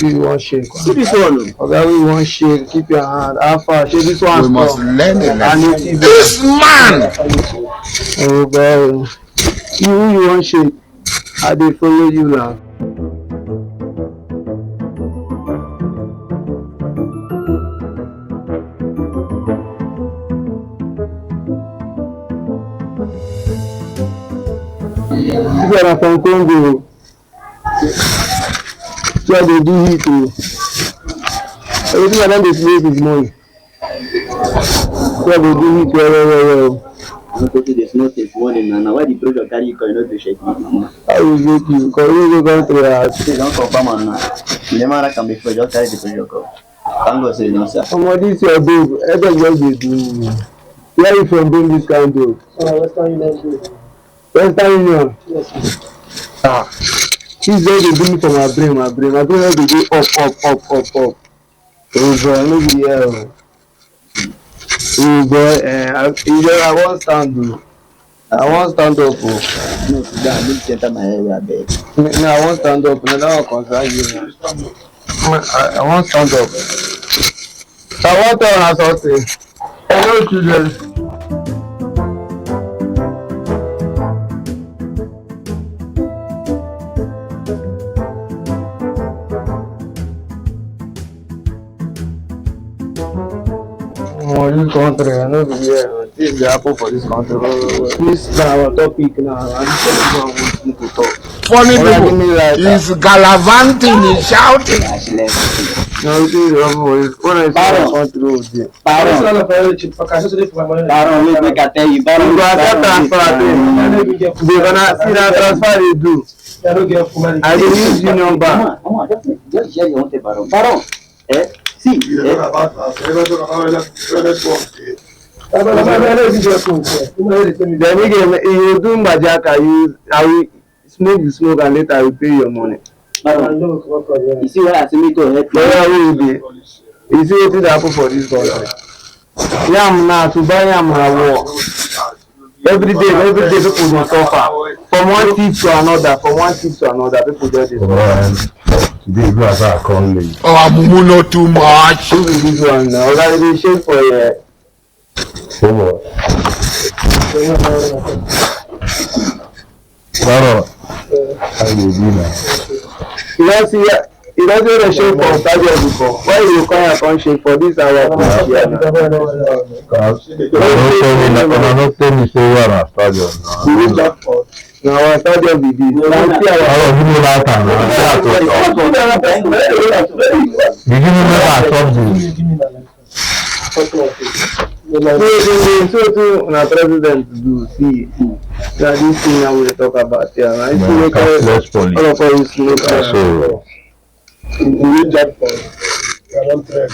We want shake. See this one. Okay, we want shake. Keep your hand. How far? Shake this one. We must learn a lesson. This man! Oh, boy. You want shake. I dey follow you now. You are from Congo. So they do it too. Everything I don't display is money. So they do it well. There's no take warning now. Why the pressure carry you cannot be shaking? I will make you because you go to your house. They don't confirm on now. The man can be free, just carry the pressure come. Thank God say no sir. This your babe. I don't just dey do. Where you from bring this kind of? Western Union. Western Union? Yes. Ah. This guy dey do me for my brain. My brain dey go up. Oh boy, no be here. Oh boy, I won't stand though. I won't stand up. No, I need to enter my area, babe. No, I won't stand up. No, that won't concern you. I won't stand up. I want to tell something. Hello, children. This country, I know this is the apple for this country. This is our topic now. I just want to talk. Funny people, he's gallivanting, he's shouting. No, this is when I say I want to go there. Baron, make I tell you, Baron. You go accept transfer. They gonna see that transfer they do. I will use your number. Just share your own Baron. Baron, see, then you do majaka, I will smoke the smoke and later I will pay your money. You see what I see me to help you? You see what happen for this country? Yam now to buy yam na war. Every day people go suffer. From one tip to another, people get it. Oh, I'm not too much. Who is this one now? I will shake for you. You don't see the shape for stadium before. Why you come and shake for this hour? Not tell me say you are a stadium. Now our stadium be this. So na president do see that this thing I will talk about here. I see all of us look you need that for I don't trade.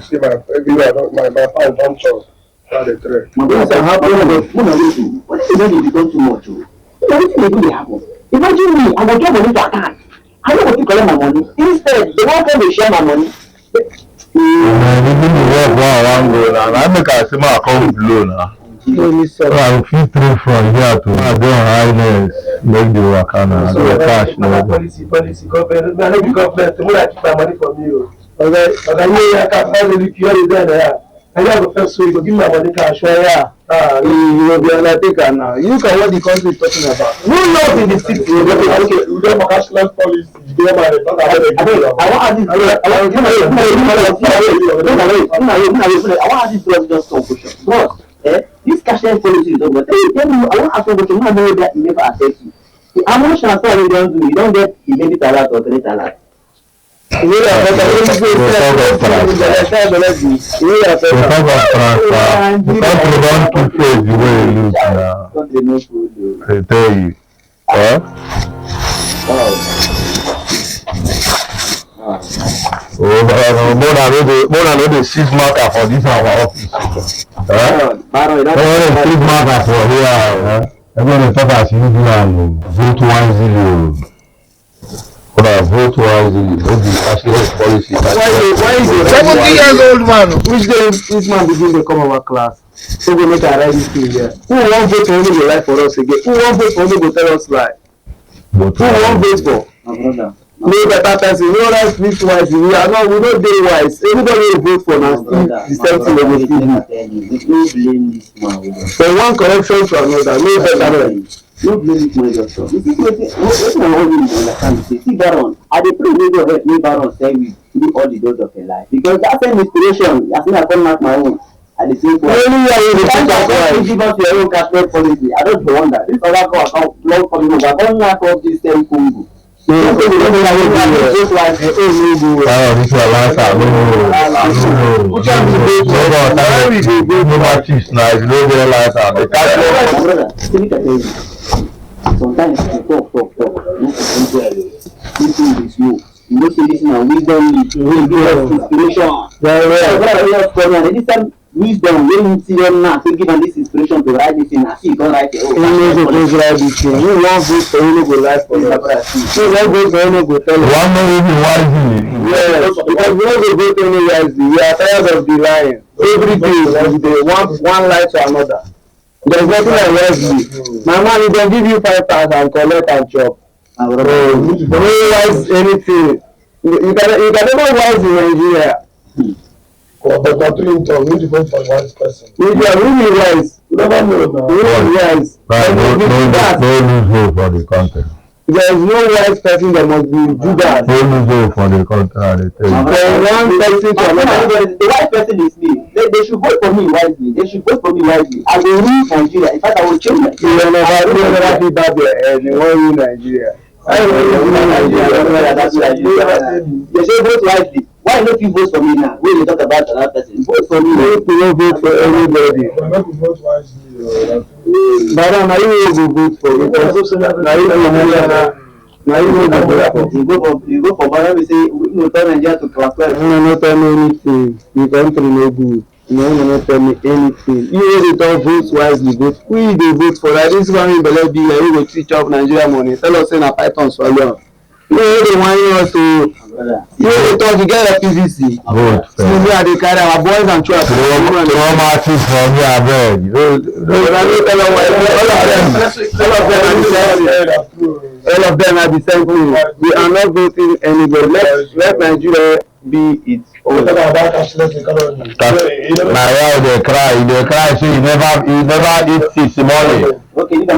See my father don't talk. The trade. What is it become too much? What happen? Imagine me, I will get money to account. I don't want to collect my money. Instead, they won't come to share my money. I make a small account loan. I feel through from here to I don't highness make the account cash. Policy government. I know government. Tomorrow I keep my money from you. Okay, but I know I can't find the cure there. I have a first week. Give my money cash. You will be undertaker now. You look at what the country is talking about. Who knows in the city? Okay, we don't have cashless policy. I want to ask just some question. Bros, this cashless policy is over. I want to ask one question. I know that you never accept you. How much transfer you don't do? You don't get immediate alert or credit alert. If more than the 6 marker for this our office. The 6 marker for here. Everybody talk as usual. Vote wisely. Vote wisely. Vote the cashless policy. Why is it 70 years old man? Which day this man begin to come our class? So we make a right thing here. Who won't vote for only go lie for us again? Who won't vote for only go tell us lie? Who won't vote for? No better person, no right speak wise. We don't dey wise. Everybody will vote for now. The same thing they will do. From one corruption to another, no better. No blame it, my doctor. You see, what I want you to understand is, see, Baron, I dey pray wey God help me, Baron, stay with through all the days of your life. Because that same inspiration, as soon as I come back my own, I dey think, well, you give us your own cashless policy. I don't wonder. This other go account long coming over. I don't knock off this same Congo. This is your last time. Sometimes you talk. Listen is you. You know, say this now wisdom is inspiration. This time wisdom wey you see them now to give them this inspiration to write this thing. I see you can write it. You write this thing. You won't vote for you go write for you. You won't vote for you go tell you. One may be wisely. Yes, because we don't go vote any wisely. We are tired of the lying. Every day, one lie to another. There's nothing like wisely. My man, if they give you 5,000, collect and chop. You don't wise anything. You can never wise in Nigeria. But Catherine told me to vote for a wise person. You are really wise. You never know. Really wise. No lose hope for the country. There is no wise person that must be Judas. No lose hope for the country. From one person to another. The wise person is me. They should vote for me wisely. They should vote for me wisely. I will rule Nigeria. In fact, I will change Nigeria. You will never be bad and you won't rule Nigeria. I will rule Nigeria. That's why they say vote wisely. Why don't you vote for me now? When you talk about another person, vote for me. You don't vote for anybody. Vote wisely. But now you will vote for because now you go for Baba. We say we no turn Nigeria to class 12. No tell me anything. The country no good. No tell me anything. You really don't vote wisely. Vote. We dey vote for that. This one will be like we go teach up Nigeria money. Tell us say na Python swallow. You dey want us to. You dey talk to get a PVC. Vote. See me I dey carry our boys and children. Traumatic for me, I beg. All of them are the same thing. We are not voting anybody. Let Nigeria be its own. My wife dey cry. Say he never eat since morning. Okay, make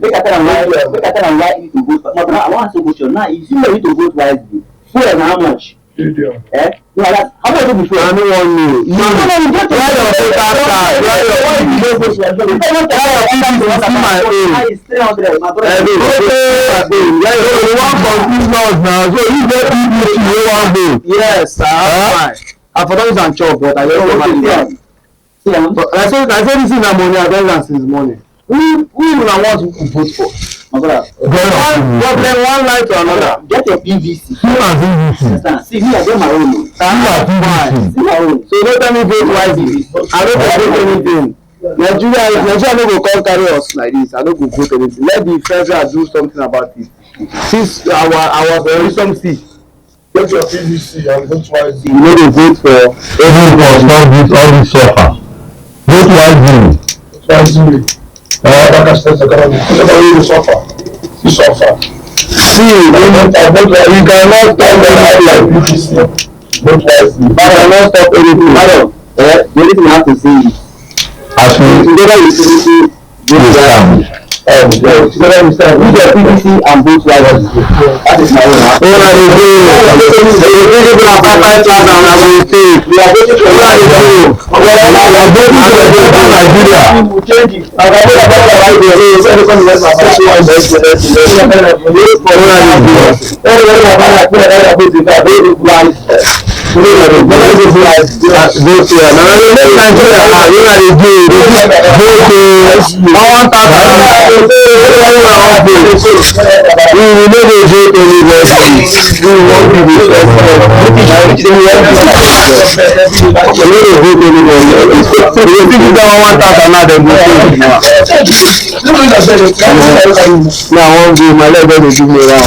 I tell am why you to vote. But now I want to question. Now if you need to vote wisely, fuel and how much? No, that how much before? I don't want you. No, you get to why your voter card? Why your yes, I for those and chop, but I don't know. I said this is na money. I don't dance since morning. Who na want to vote for? One line to another. Get your PVC. See me, I get my own. See my own. So don't tell me vote wisely. I don't vote anything. Nigeria no go come carry us like this. I don't go vote anything. Let the federal do something about it. Since our wisdom see. Get your PVC and vote wisely. You know they vote for everyone stop this all this suffer. Vote wisely. Wisely. You suffer. See, you cannot stop anything like PVC. Vote wisely. You cannot stop anything. The only thing I have to say is, as we together with PVC, together with PVC and vote wisely. That is my own. We will never vote anybody. We want to be one game, my leg don't give me around.